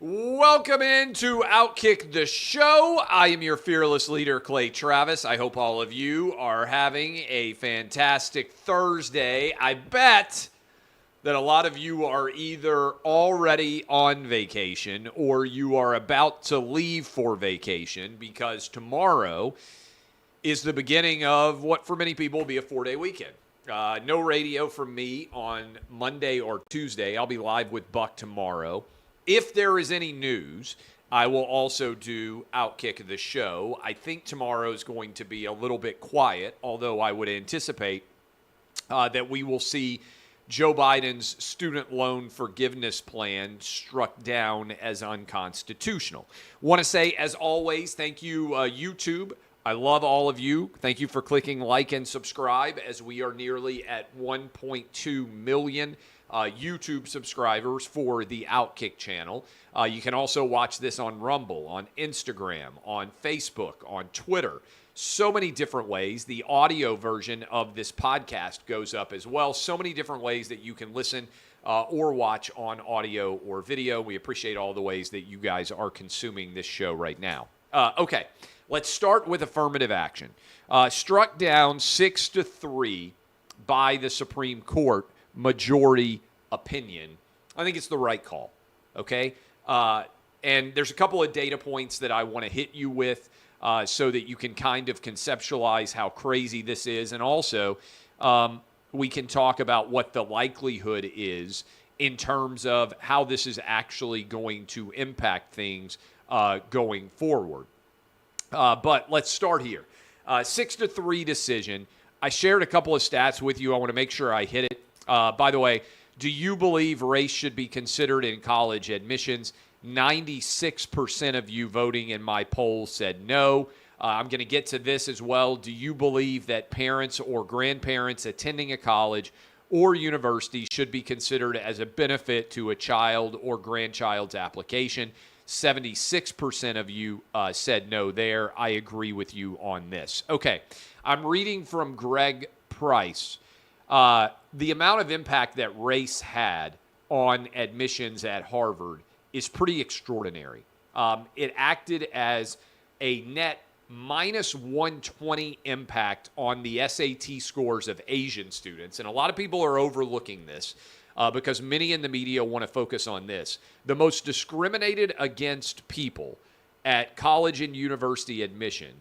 Welcome into OutKick The Show. I am your fearless leader, Clay Travis. I hope all of you are having a fantastic Thursday. I bet that a lot of you are either already on vacation or you are about to leave for vacation because tomorrow is the beginning of what for many people will be a 4-day weekend. No radio from me on Monday or Tuesday. I'll be live with Buck tomorrow. If there is any news, I will also do OutKick The Show. I think tomorrow is going to be a little bit quiet, although I would anticipate that we will see Joe Biden's student loan forgiveness plan struck down as unconstitutional. Want to say, as always, thank you, YouTube. I love all of you. Thank you for clicking like and subscribe as we are nearly at 1.2 million YouTube subscribers for the OutKick channel. You can also watch this on Rumble, on Instagram, on Facebook, on Twitter. So many different ways. The audio version of this podcast goes up as well. So many different ways that you can listen or watch on audio or video. We appreciate all the ways that you guys are consuming this show right now. Okay, let's start with affirmative action. Struck down 6-3 by the Supreme Court, majority opinion. I think it's the right call, okay? And there's a couple of data points that I want to hit you with so that you can kind of conceptualize how crazy this is. And also, we can talk about what the likelihood is in terms of how this is actually going to impact things going forward. But let's start here. 6-3 decision. I shared a couple of stats with you. I want to make sure I hit it. By the way, do you believe race should be considered in college admissions? 96% of you voting in my poll said no. I'm going to get to this as well. Do you believe that parents or grandparents attending a college or university should be considered as a benefit to a child or grandchild's application? 76% of you said no there. I agree with you on this. Okay, I'm reading from Greg Price. The amount of impact that race had on admissions at Harvard is pretty extraordinary. It acted as a net minus 120 impact on the SAT scores of Asian students. And a lot of people are overlooking this because many in the media want to focus on this. The most discriminated against people at college and university admission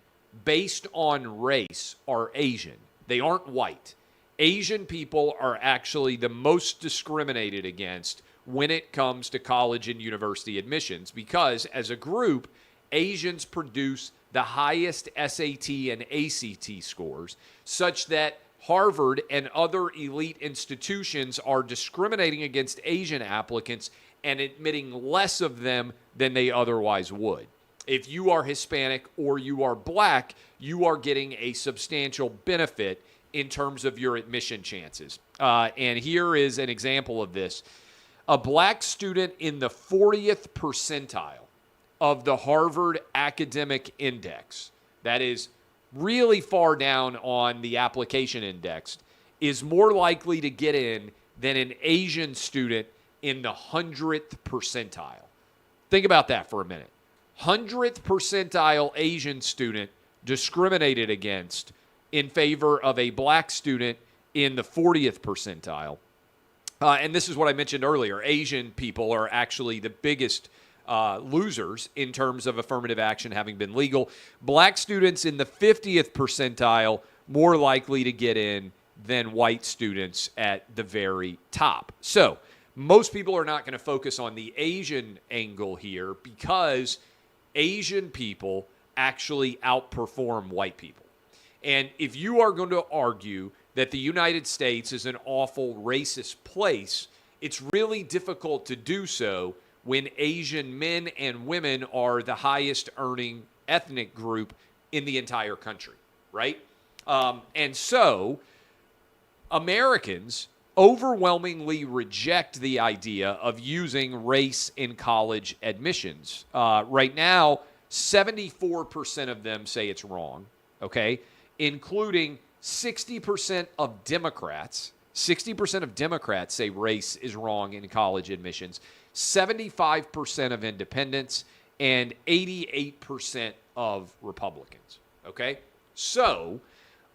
based on race are Asian. They aren't white. Asian people are actually the most discriminated against when it comes to college and university admissions because, as a group, Asians produce the highest SAT and ACT scores, such that Harvard and other elite institutions are discriminating against Asian applicants and admitting less of them than they otherwise would. If you are Hispanic or you are black, you are getting a substantial benefit in terms of your admission chances. And here is an example of this. A black student in the 40th percentile of the Harvard Academic Index, that is really far down on the application index, is more likely to get in than an Asian student in the 100th percentile. Think about that for a minute. 100th percentile Asian student discriminated against in favor of a black student in the 40th percentile. And this is what I mentioned earlier. Asian people are actually the biggest losers in terms of affirmative action having been legal. Black students in the 50th percentile more likely to get in than white students at the very top. So most people are not going to focus on the Asian angle here because Asian people actually outperform white people. And if you are going to argue that the United States is an awful racist place, it's really difficult to do so when Asian men and women are the highest earning ethnic group in the entire country, right? And so Americans overwhelmingly reject the idea of using race in college admissions. Right now, 74% of them say it's wrong, okay? Including 60% of Democrats. 60% of Democrats say race is wrong in college admissions. 75% of independents, and 88% of Republicans. Okay? So,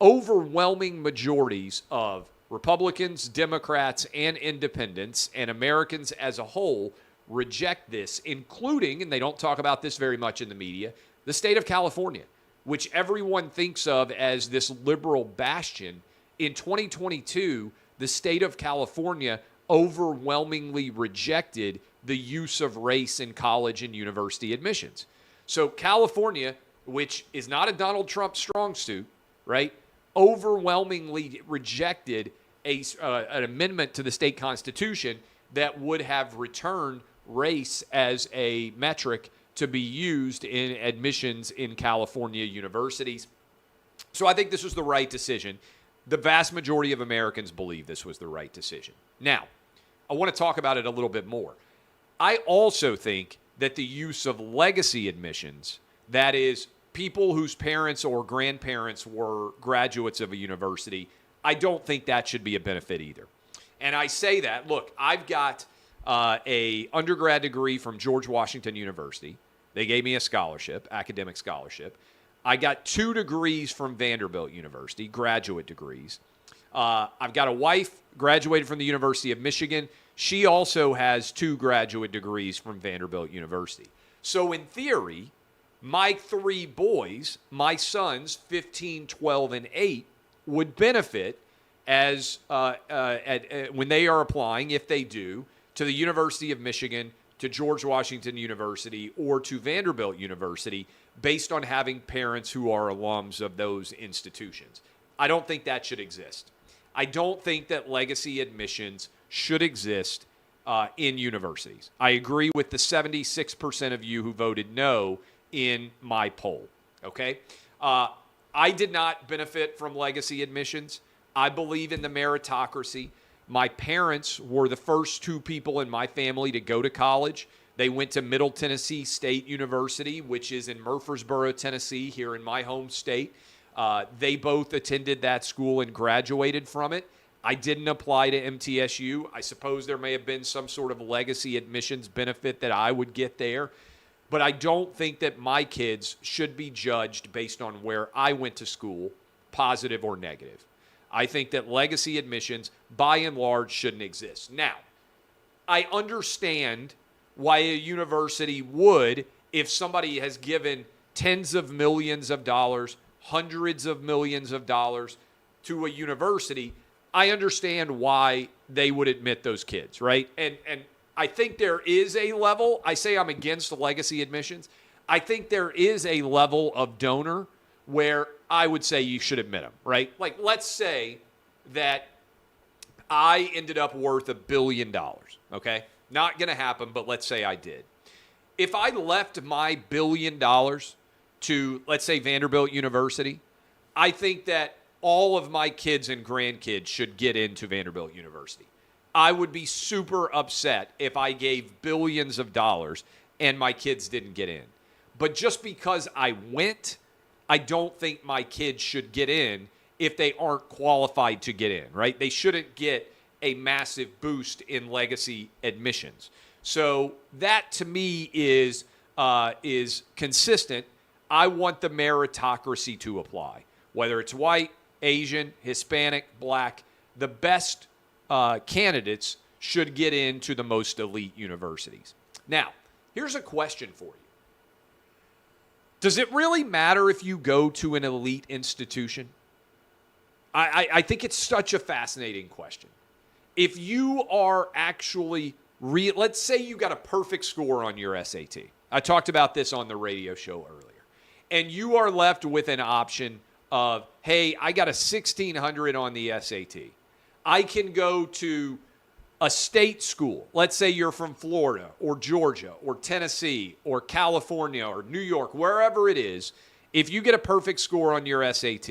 overwhelming majorities of Republicans, Democrats, and independents, and Americans as a whole reject this, including, and they don't talk about this very much in the media, the state of California, which everyone thinks of as this liberal bastion. In 2022, the state of California overwhelmingly rejected the use of race in college and university admissions. So California, which is not a Donald Trump strong suit, right, overwhelmingly rejected an amendment to the state constitution that would have returned race as a metric to be used in admissions in California universities. So I think this was the right decision. The vast majority of Americans believe this was the right decision. Now, I want to talk about it a little bit more. I also think that the use of legacy admissions, that is, people whose parents or grandparents were graduates of a university, I don't think that should be a benefit either. And I say that, look, I've got a undergrad degree from George Washington University. They gave me a scholarship, academic scholarship. I got 2 degrees from Vanderbilt University, graduate degrees. I've got a wife, graduated from the University of Michigan. She also has 2 graduate degrees from Vanderbilt University. So in theory, my 3 boys, my sons, 15, 12, and 8, would benefit as when they are applying, if they do, to the University of Michigan, to George Washington University, or to Vanderbilt University, based on having parents who are alums of those institutions. I don't think that should exist. I don't think that legacy admissions should exist in universities. I agree with the 76% of you who voted no in my poll, okay? I did not benefit from legacy admissions. I believe in the meritocracy. My parents were the first 2 people in my family to go to college. They went to Middle Tennessee State University, which is in Murfreesboro, Tennessee, here in my home state. They both attended that school and graduated from it. I didn't apply to MTSU. I suppose there may have been some sort of legacy admissions benefit that I would get there. But I don't think that my kids should be judged based on where I went to school, positive or negative. I think that legacy admissions, by and large, shouldn't exist. Now, I understand why a university would, if somebody has given tens of millions of dollars, hundreds of millions of dollars to a university, I understand why they would admit those kids, right? And I think there is a level, I say I'm against legacy admissions, I think there is a level of donor where I would say you should admit them, right? Like, let's say that I ended up worth $1 billion, okay? Not going to happen, but let's say I did. If I left my $1 billion to, let's say, Vanderbilt University, I think that all of my kids and grandkids should get into Vanderbilt University. I would be super upset if I gave billions of dollars and my kids didn't get in. But just because I went, I don't think my kids should get in if they aren't qualified to get in, right? They shouldn't get a massive boost in legacy admissions. So that, to me, is consistent. I want the meritocracy to apply. Whether it's white, Asian, Hispanic, black, the best candidates should get into the most elite universities. Now, here's a question for you. Does it really matter if you go to an elite institution? I think it's such a fascinating question. If you are actually, let's say you got a perfect score on your SAT. I talked about this on the radio show earlier. And you are left with an option of, hey, I got a 1,600 on the SAT. I can go to a state school. Let's say you're from Florida or Georgia or Tennessee or California or New York, wherever it is. If you get a perfect score on your SAT,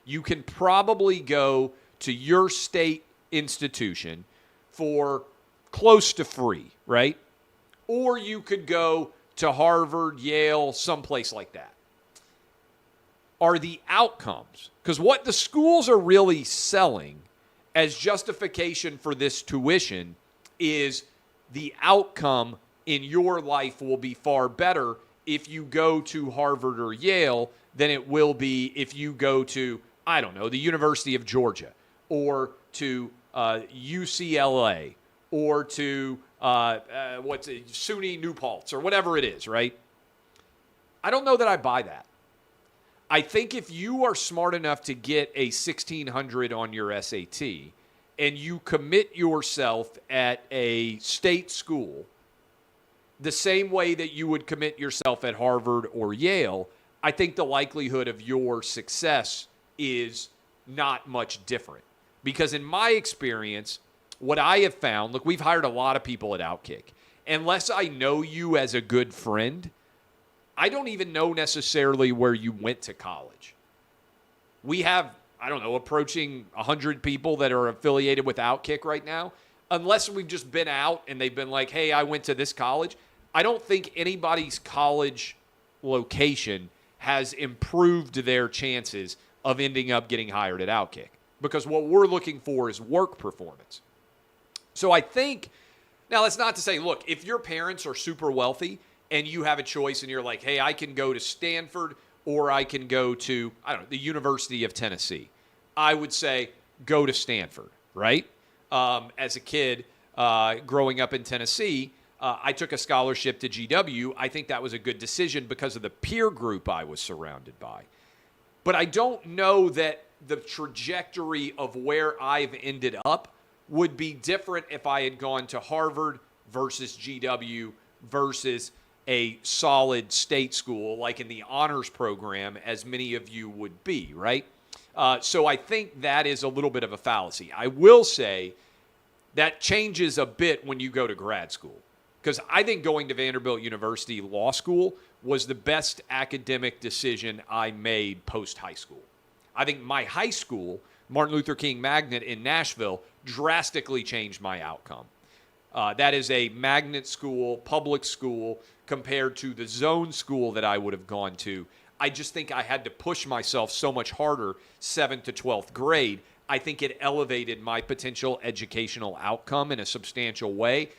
you can probably go to your state institution for close to free, right? Or you could go to Harvard, Yale, someplace like that. Are the outcomes, because what the schools are really selling as justification for this tuition is the outcome in your life will be far better if you go to Harvard or Yale than it will be if you go to, I don't know, the University of Georgia or to UCLA or to SUNY New Paltz or whatever it is, right? I don't know that I buy that. I think if you are smart enough to get a 1600 on your SAT and you commit yourself at a state school the same way that you would commit yourself at Harvard or Yale, I think the likelihood of your success is not much different. Because in my experience, what I have found, look, we've hired a lot of people at OutKick. Unless I know you as a good friend, I don't even know necessarily where you went to college. We have, I don't know, approaching 100 people that are affiliated with OutKick right now. Unless we've just been out and they've been like, hey, I went to this college. I don't think anybody's college location has improved their chances of ending up getting hired at OutKick. Because what we're looking for is work performance. So I think, now that's not to say, look, if your parents are super wealthy and you have a choice and you're like, hey, I can go to Stanford or I can go to, I don't know, the University of Tennessee, I would say go to Stanford, right? As a kid growing up in Tennessee, I took a scholarship to GW. I think that was a good decision because of the peer group I was surrounded by. But I don't know that the trajectory of where I've ended up would be different if I had gone to Harvard versus GW versus a solid state school like in the honors program, as many of you would be, right? So I think that is a little bit of a fallacy. I will say that changes a bit when you go to grad school, because I think going to Vanderbilt University Law School was the best academic decision I made post-high school. I think my high school, Martin Luther King Magnet in Nashville, drastically changed my outcome. That is a magnet school, public school, compared to the zone school that I would have gone to. I just think I had to push myself so much harder 7th to 12th grade. I think it elevated my potential educational outcome in a substantial way.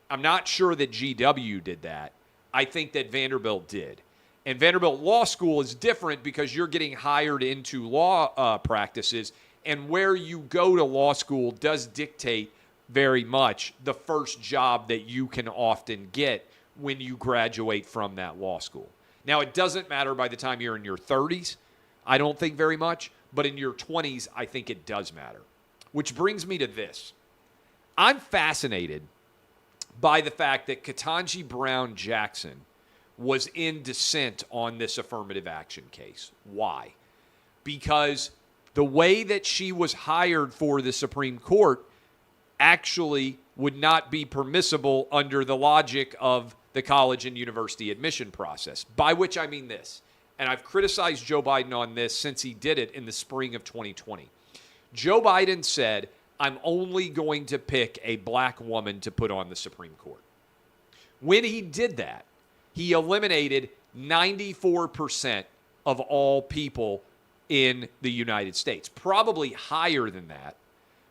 I'm not sure that GW did that. I think that Vanderbilt did. And Vanderbilt Law School is different because you're getting hired into law practices, and where you go to law school does dictate very much the first job that you can often get when you graduate from that law school. Now, it doesn't matter by the time you're in your 30s, I don't think very much, but in your 20s, I think it does matter. Which brings me to this. I'm fascinated by the fact that Ketanji Brown Jackson was in dissent on this affirmative action case. Why? Because the way that she was hired for the Supreme Court actually would not be permissible under the logic of the college and university admission process, by which I mean this. And I've criticized Joe Biden on this since he did it in the spring of 2020. Joe Biden said, I'm only going to pick a black woman to put on the Supreme Court. When he did that, he eliminated 94% of all people in the United States, probably higher than that,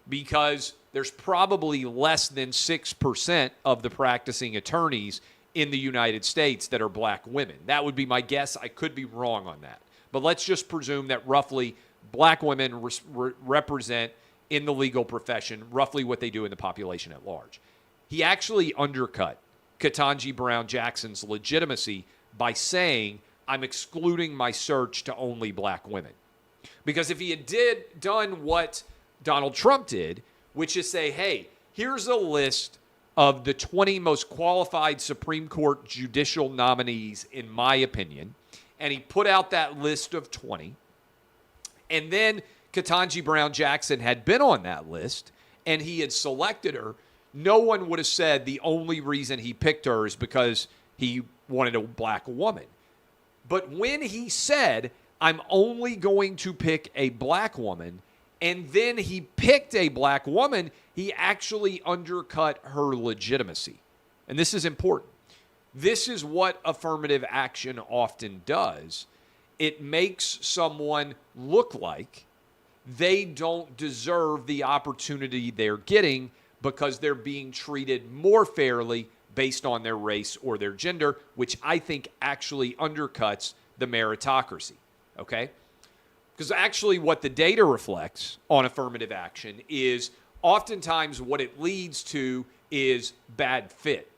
because there's probably less than 6% of the practicing attorneys in the United States that are black women. That would be my guess. I could be wrong on that. But let's just presume that roughly black women represent in the legal profession roughly what they do in the population at large. He actually undercut Ketanji Brown Jackson's legitimacy by saying, I'm excluding my search to only black women. Because if he had done what Donald Trump did, which is say, hey, here's a list of the 20 most qualified Supreme Court judicial nominees, in my opinion, and he put out that list of 20, and then Ketanji Brown Jackson had been on that list, and he had selected her, no one would have said the only reason he picked her is because he wanted a black woman. But when he said, I'm only going to pick a black woman, and then he picked a black woman, he actually undercut her legitimacy. And this is important. This is what affirmative action often does. It makes someone look like they don't deserve the opportunity they're getting because they're being treated more fairly based on their race or their gender, which I think actually undercuts the meritocracy, okay? Because actually what the data reflects on affirmative action is oftentimes what it leads to is bad fit.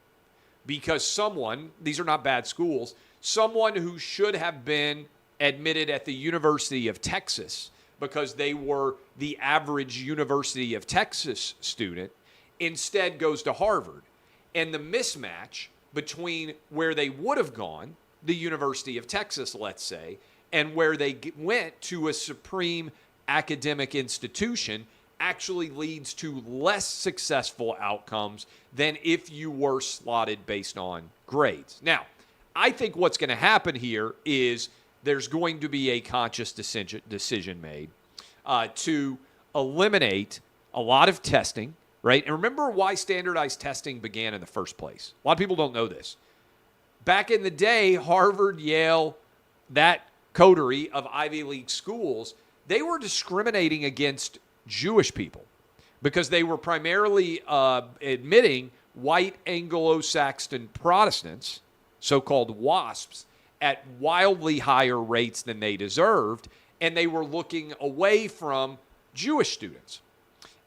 Because someone, these are not bad schools, someone who should have been admitted at the University of Texas because they were the average University of Texas student, instead goes to Harvard. And the mismatch between where they would have gone, the University of Texas, let's say, and where they went to a supreme academic institution actually leads to less successful outcomes than if you were slotted based on grades. Now, I think what's going to happen here is there's going to be a conscious decision made to eliminate a lot of testing, right? And remember why standardized testing began in the first place. A lot of people don't know this. Back in the day, Harvard, Yale, that coterie of Ivy League schools, they were discriminating against Jewish people because they were primarily admitting white Anglo-Saxon Protestants, so-called WASPs, at wildly higher rates than they deserved, and they were looking away from Jewish students.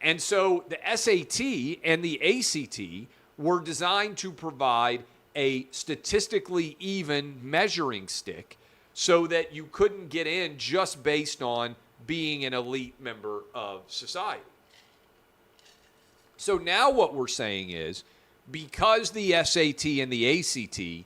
And so the SAT and the ACT were designed to provide a statistically even measuring stick so that you couldn't get in just based on being an elite member of society. So now what we're saying is, because the SAT and the ACT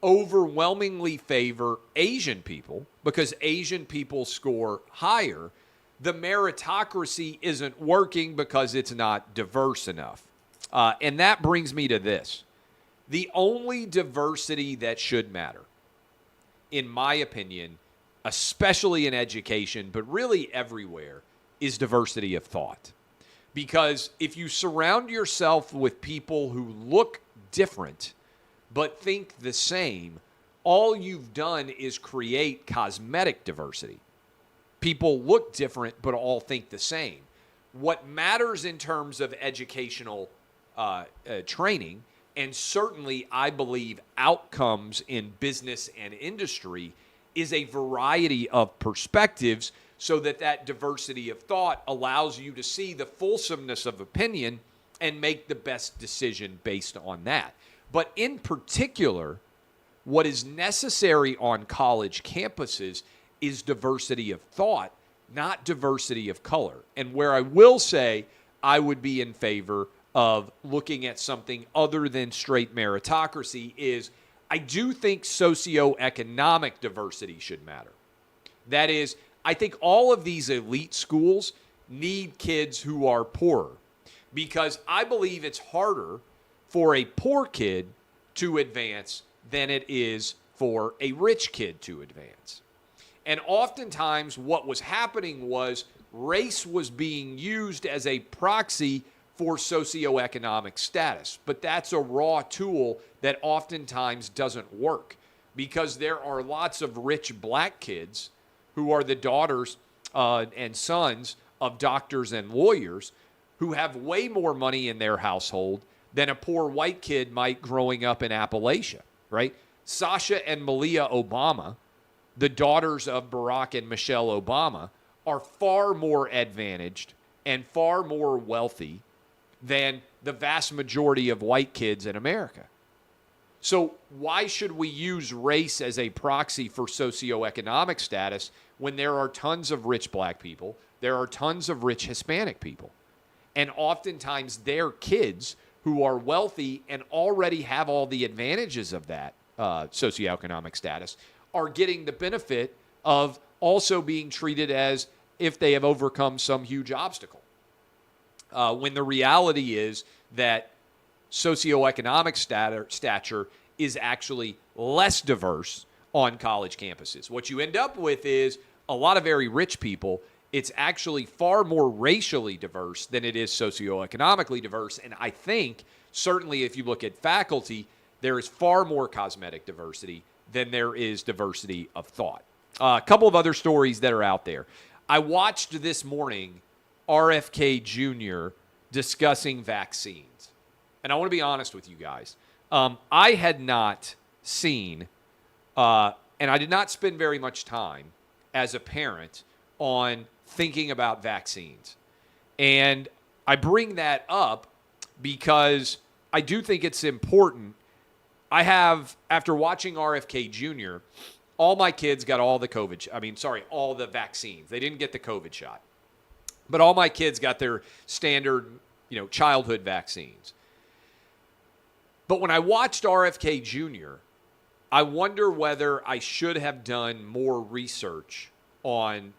overwhelmingly favor Asian people, because Asian people score higher, the meritocracy isn't working because it's not diverse enough. And that brings me to this. The only diversity that should matter, in my opinion, especially in education, but really everywhere, is diversity of thought. Because if you surround yourself with people who look different but think the same, all you've done is create cosmetic diversity. People look different but all think the same. What matters in terms of educational training, and certainly I believe outcomes in business and industry, is a variety of perspectives so that that diversity of thought allows you to see the fulsomeness of opinion and make the best decision based on that. But in particular, what is necessary on college campuses is diversity of thought, not diversity of color. And where I will say I would be in favor of looking at something other than straight meritocracy is I do think socioeconomic diversity should matter. That is, I think all of these elite schools need kids who are poorer because I believe it's harder for a poor kid to advance than it is for a rich kid to advance. And oftentimes what was happening was race was being used as a proxy for socioeconomic status. But that's a raw tool that oftentimes doesn't work because there are lots of rich black kids who are the daughters and sons of doctors and lawyers who have way more money in their household than a poor white kid might growing up in Appalachia, right? Sasha and Malia Obama, the daughters of Barack and Michelle Obama, are far more advantaged and far more wealthy than the vast majority of white kids in America. So why should we use race as a proxy for socioeconomic status when there are tons of rich black people, there are tons of rich Hispanic people, and oftentimes their kids who are wealthy and already have all the advantages of that socioeconomic status are getting the benefit of also being treated as if they have overcome some huge obstacle. When the reality is that socioeconomic stature is actually less diverse on college campuses. What you end up with is a lot of very rich people. It's actually far more racially diverse than it is socioeconomically diverse. And I think, certainly if you look at faculty, there is far more cosmetic diversity than there is diversity of thought. A couple of other stories that are out there. I watched this morning RFK Jr. discussing vaccines. And I want to be honest with you guys. I had not seen, and I did not spend very much time as a parent on thinking about vaccines. And I bring that up because I do think it's important. I have, after watching RFK Jr., all my kids got all the all the vaccines. They didn't get the COVID shot. But all my kids got their standard, childhood vaccines. But when I watched RFK Jr., I wonder whether I should have done more research on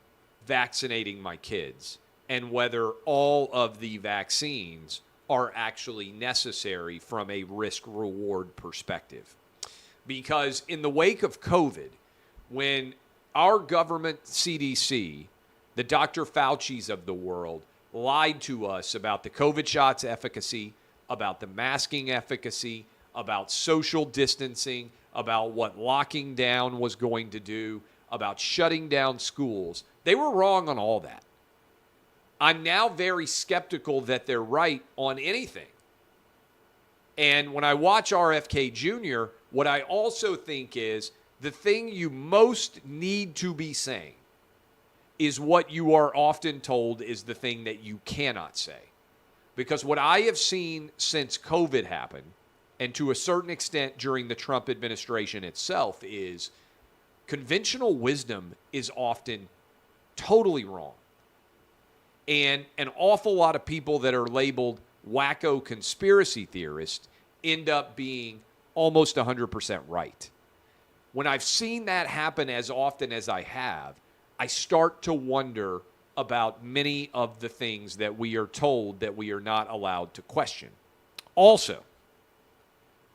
vaccinating my kids and whether all of the vaccines are actually necessary from a risk-reward perspective. Because in the wake of COVID, when our government CDC, the Dr. Fauci's of the world, lied to us about the COVID shots efficacy, about the masking efficacy, about social distancing, about what locking down was going to do, about shutting down schools, they were wrong on all that. I'm now very skeptical that they're right on anything. And when I watch RFK Jr., what I also think is the thing you most need to be saying is what you are often told is the thing that you cannot say. Because what I have seen since COVID happened, and to a certain extent during the Trump administration itself, is conventional wisdom is often totally wrong. And an awful lot of people that are labeled wacko conspiracy theorists end up being almost 100% right. When I've seen that happen as often as I have, I start to wonder about many of the things that we are told that we are not allowed to question. Also,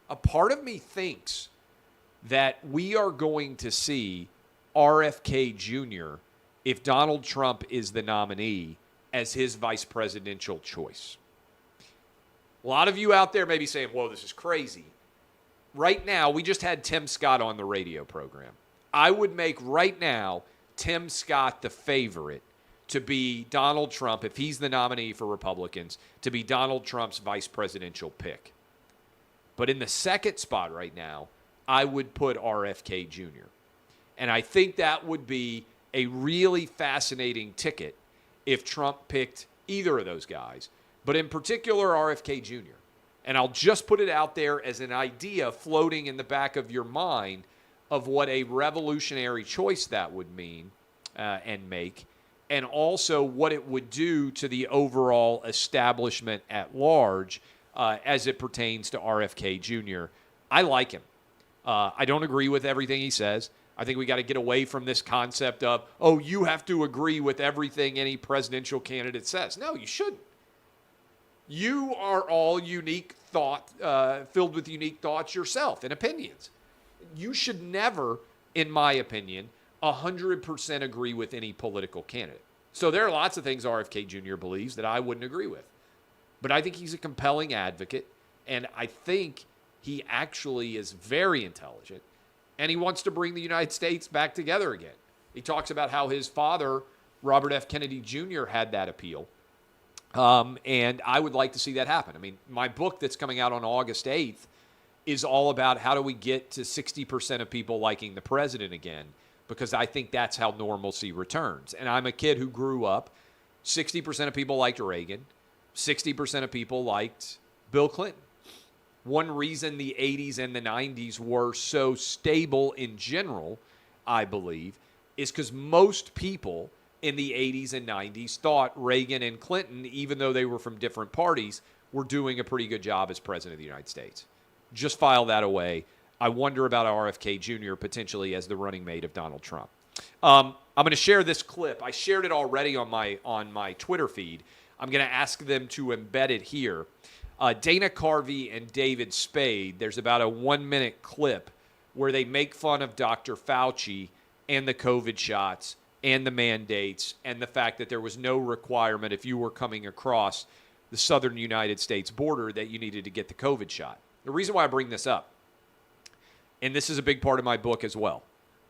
a part of me thinks that we are going to see RFK Jr., if Donald Trump is the nominee, as his vice presidential choice. A lot of you out there may be saying, whoa, this is crazy. Right now, we just had Tim Scott on the radio program. I would make right now Tim Scott the favorite to be Donald Trump, if he's the nominee for Republicans, to be Donald Trump's vice presidential pick. But in the second spot right now, I would put RFK Jr. And I think that would be a really fascinating ticket if Trump picked either of those guys, but in particular RFK Jr. And I'll just put it out there as an idea floating in the back of your mind of what a revolutionary choice that would mean and make, and also what it would do to the overall establishment at large as it pertains to RFK Jr. I like him. I don't agree with everything he says. I think we got to get away from this concept of, oh, you have to agree with everything any presidential candidate says. No, you shouldn't. You are all unique thought, filled with unique thoughts yourself and opinions. You should never, in my opinion, 100% agree with any political candidate. So there are lots of things RFK Jr. believes that I wouldn't agree with. But I think he's a compelling advocate, and I think he actually is very intelligent. And he wants to bring the United States back together again. He talks about how his father, Robert F. Kennedy Jr., had that appeal. And I would like to see that happen. I mean, my book that's coming out on August 8th is all about how do we get to 60% of people liking the president again, because I think that's how normalcy returns. And I'm a kid who grew up, 60% of people liked Reagan, 60% of people liked Bill Clinton. One reason the 80s and the 90s were so stable in general, I believe, is because most people in the 80s and 90s thought Reagan and Clinton, even though they were from different parties, were doing a pretty good job as president of the United States. Just file that away. I wonder about RFK Jr. potentially as the running mate of Donald Trump. I'm going to share this clip. I shared it already on my Twitter feed. I'm going to ask them to embed it here. Dana Carvey and David Spade, there's about a 1-minute clip where they make fun of Dr. Fauci and the COVID shots and the mandates and the fact that there was no requirement if you were coming across the southern United States border that you needed to get the COVID shot. The reason why I bring this up, and this is a big part of my book as well,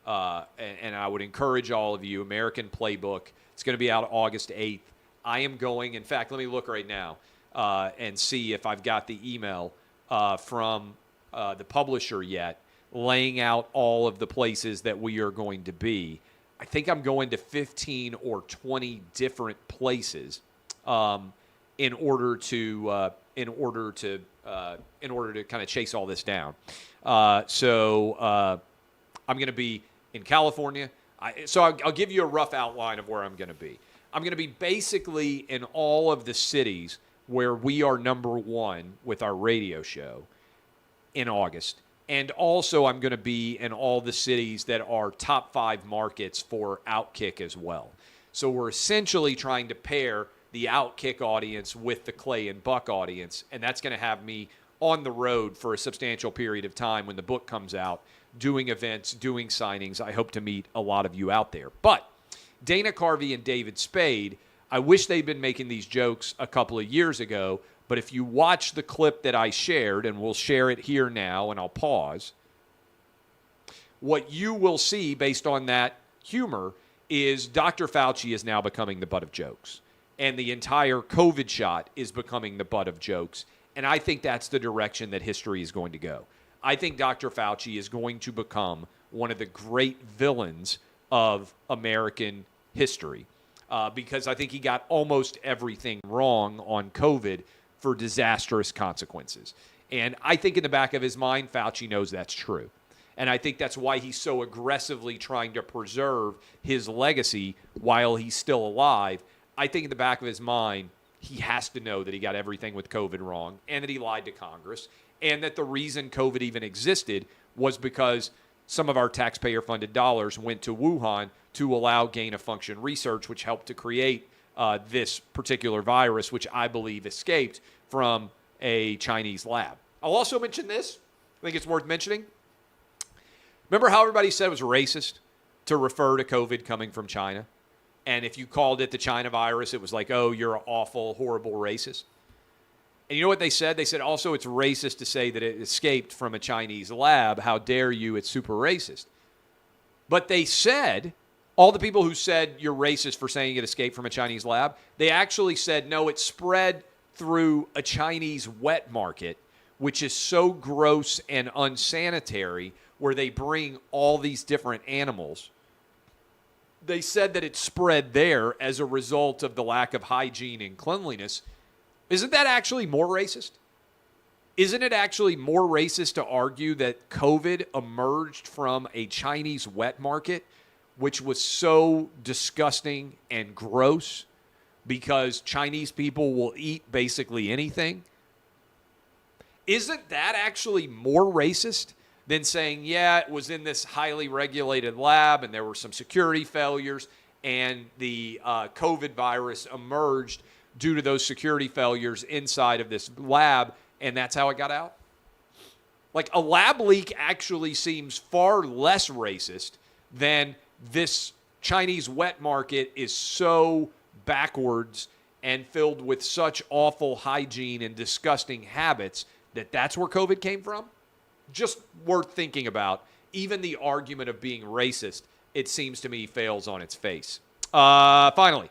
and I would encourage all of you, American Playbook, it's going to be out August 8th. I am going, in fact, let me look right now. and see if I've got the email from the publisher yet, laying out all of the places that we are going to be. I think I'm going to 15 or 20 different places in order to kind of chase all this down. So I'm going to be in California. I'll give you a rough outline of where I'm going to be. I'm going to be basically in all of the cities where we are number one with our radio show in August. And also I'm going to be in all the cities that are top 5 markets for OutKick as well. So we're essentially trying to pair the OutKick audience with the Clay and Buck audience, and that's going to have me on the road for a substantial period of time when the book comes out, doing events, doing signings. I hope to meet a lot of you out there. But Dana Carvey and David Spade, I wish they'd been making these jokes a couple of years ago, but if you watch the clip that I shared, and we'll share it here now, and I'll pause, what you will see based on that humor is Dr. Fauci is now becoming the butt of jokes. And the entire COVID shot is becoming the butt of jokes. And I think that's the direction that history is going to go. I think Dr. Fauci is going to become one of the great villains of American history because I think he got almost everything wrong on COVID for disastrous consequences. And I think in the back of his mind, Fauci knows that's true. And I think that's why he's so aggressively trying to preserve his legacy while he's still alive. I think in the back of his mind, he has to know that he got everything with COVID wrong and that he lied to Congress and that the reason COVID even existed was because some of our taxpayer-funded dollars went to Wuhan to allow gain-of-function research, which helped to create this particular virus, which I believe escaped from a Chinese lab. I'll also mention this. I think it's worth mentioning. Remember how everybody said it was racist to refer to COVID coming from China? And if you called it the China virus, it was like, oh, you're an awful, horrible racist. And you know what they said? They said also it's racist to say that it escaped from a Chinese lab. How dare you? It's super racist. But they said, all the people who said you're racist for saying it escaped from a Chinese lab, they actually said, no, it spread through a Chinese wet market, which is so gross and unsanitary, where they bring all these different animals. They said that it spread there as a result of the lack of hygiene and cleanliness. Isn't that actually more racist? Isn't it actually more racist to argue that COVID emerged from a Chinese wet market, which was so disgusting and gross because Chinese people will eat basically anything? Isn't that actually more racist than saying, yeah, it was in this highly regulated lab and there were some security failures and the COVID virus emerged due to those security failures inside of this lab, and that's how it got out? Like, a lab leak actually seems far less racist than this Chinese wet market is so backwards and filled with such awful hygiene and disgusting habits that that's where COVID came from. Just worth thinking about. Even the argument of being racist, it seems to me, fails on its face. Finally,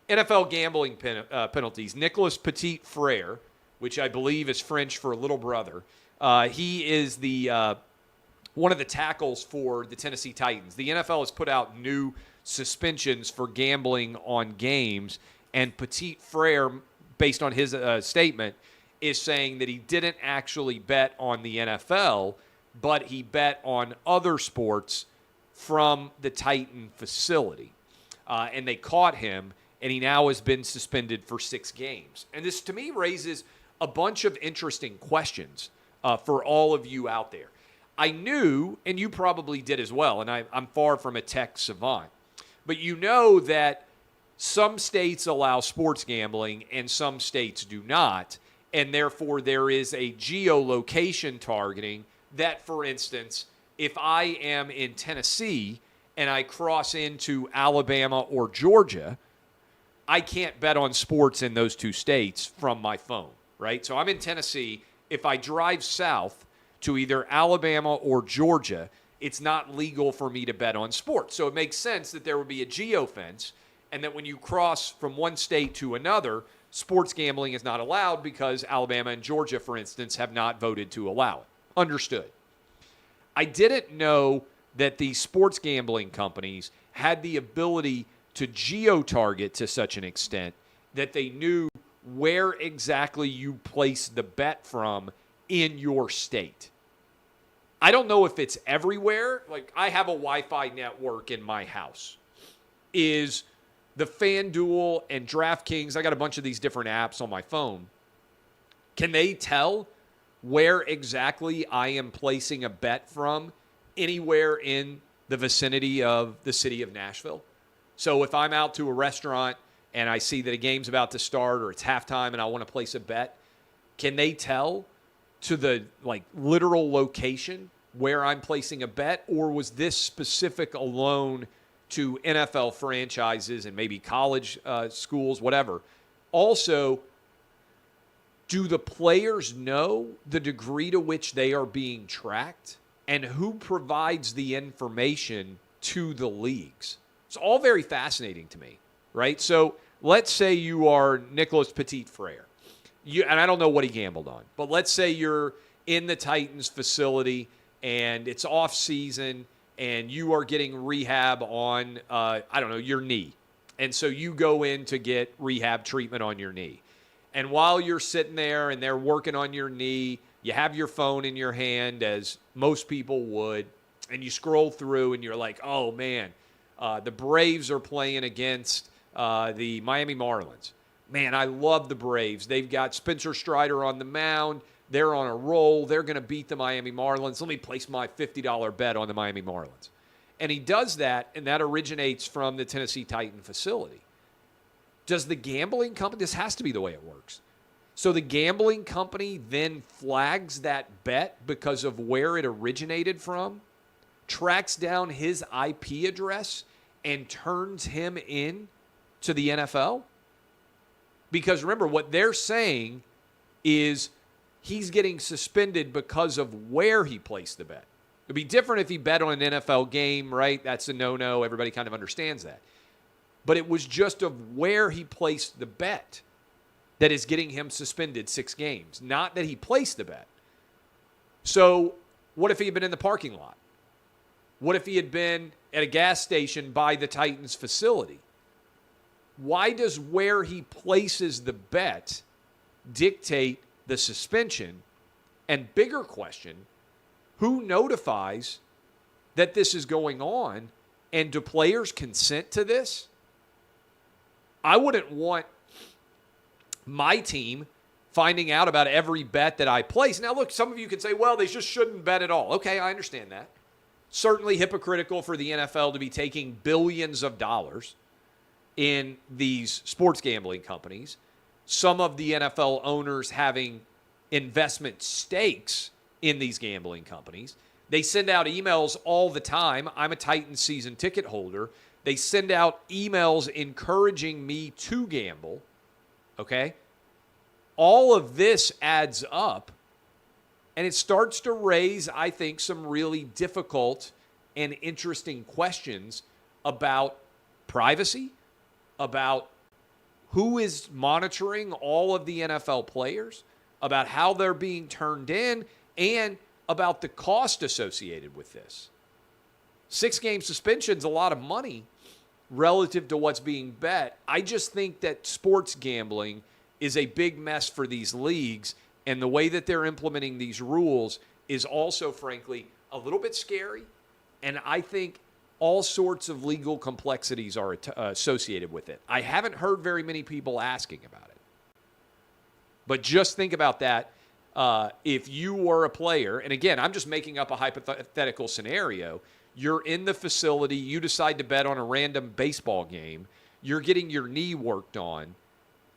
NFL gambling penalties. Nicolas Petit-Frere, which I believe is French for little brother, he is the one of the tackles for the Tennessee Titans. The NFL has put out new suspensions for gambling on games, and Petit-Frere, based on his statement, is saying that he didn't actually bet on the NFL, but he bet on other sports from the Titan facility. And they caught him, and he now has been suspended for 6 games. And this, to me, raises a bunch of interesting questions for all of you out there. I knew, and you probably did as well, and I'm far from a tech savant, but you know that some states allow sports gambling and some states do not, and therefore there is a geolocation targeting that, for instance, if I am in Tennessee and I cross into Alabama or Georgia, I can't bet on sports in those 2 states from my phone, right? So I'm in Tennessee. If I drive south to either Alabama or Georgia, it's not legal for me to bet on sports. So it makes sense that there would be a geofence, and that when you cross from one state to another, sports gambling is not allowed because Alabama and Georgia, for instance, have not voted to allow it. Understood. I didn't know that the sports gambling companies had the ability to geo-target to such an extent that they knew where exactly you placed the bet from in your state. I don't know if it's everywhere. Like, I have a Wi-Fi network in my house. Is the FanDuel and DraftKings, I got a bunch of these different apps on my phone. Can they tell where exactly I am placing a bet from anywhere in the vicinity of the city of Nashville? So if I'm out to a restaurant and I see that a game's about to start or it's halftime and I want to place a bet, can they tell to the literal location where I'm placing a bet? Or was this specific alone to NFL franchises and maybe college schools, whatever? Also, do the players know the degree to which they are being tracked and who provides the information to the leagues? It's all very fascinating to me, right? So let's say you are Nicholas Petit-Frere. And I don't know what he gambled on, but let's say you're in the Titans facility and it's off season and you are getting rehab on, your knee. And so you go in to get rehab treatment on your knee. And while you're sitting there and they're working on your knee, you have your phone in your hand, as most people would, and you scroll through and you're like, oh, man, the Braves are playing against the Miami Marlins. Man, I love the Braves. They've got Spencer Strider on the mound. They're on a roll. They're going to beat the Miami Marlins. Let me place my $50 bet on the Miami Marlins. And he does that, and that originates from the Tennessee Titan facility. Does the gambling company, this has to be the way it works. So the gambling company then flags that bet because of where it originated from, tracks down his IP address, and turns him in to the NFL? Because remember, what they're saying is he's getting suspended because of where he placed the bet. It'd be different if he bet on an NFL game, right? That's a no-no. Everybody kind of understands that. But it was just of where he placed the bet that is getting him suspended 6 games, not that he placed the bet. So what if he had been in the parking lot? What if he had been at a gas station by the Titans facility? Why does where he places the bet dictate the suspension? And bigger question, who notifies that this is going on? And do players consent to this? I wouldn't want my team finding out about every bet that I place. Now, look, some of you can say, well, they just shouldn't bet at all. Okay, I understand that. Certainly hypocritical for the NFL to be taking billions of dollars in these sports gambling companies. Some of the NFL owners having investment stakes in these gambling companies. They send out emails all the time. I'm a Titans season ticket holder. They send out emails encouraging me to gamble, okay? All of this adds up, and it starts to raise, I think, some really difficult and interesting questions about privacy, about who is monitoring all of the NFL players, about how they're being turned in, and about the cost associated with this. 6-game suspension is a lot of money relative to what's being bet. I just think that sports gambling is a big mess for these leagues, and the way that they're implementing these rules is also, frankly, a little bit scary, and I think all sorts of legal complexities are associated with it. I haven't heard very many people asking about it. But just think about that. If you were a player, and again, I'm just making up a hypothetical scenario, you're in the facility, you decide to bet on a random baseball game, you're getting your knee worked on.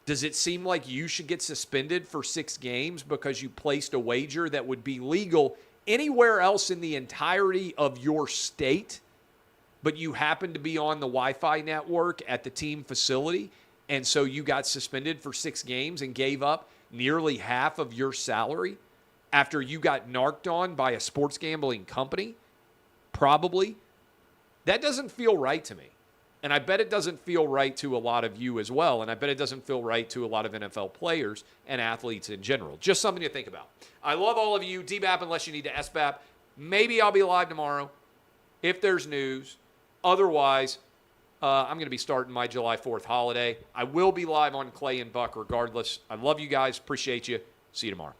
Does it seem like you should get suspended for 6 games because you placed a wager that would be legal anywhere else in the entirety of your state, but you happen to be on the Wi-Fi network at the team facility, and so you got suspended for 6 games and gave up nearly half of your salary after you got narked on by a sports gambling company? Probably. That doesn't feel right to me. And I bet it doesn't feel right to a lot of you as well. And I bet it doesn't feel right to a lot of NFL players and athletes in general. Just something to think about. I love all of you. DBAP unless you need to SBAP. Maybe I'll be live tomorrow if there's news. Otherwise, I'm going to be starting my July 4th holiday. I will be live on Clay and Buck regardless. I love you guys. Appreciate you. See you tomorrow.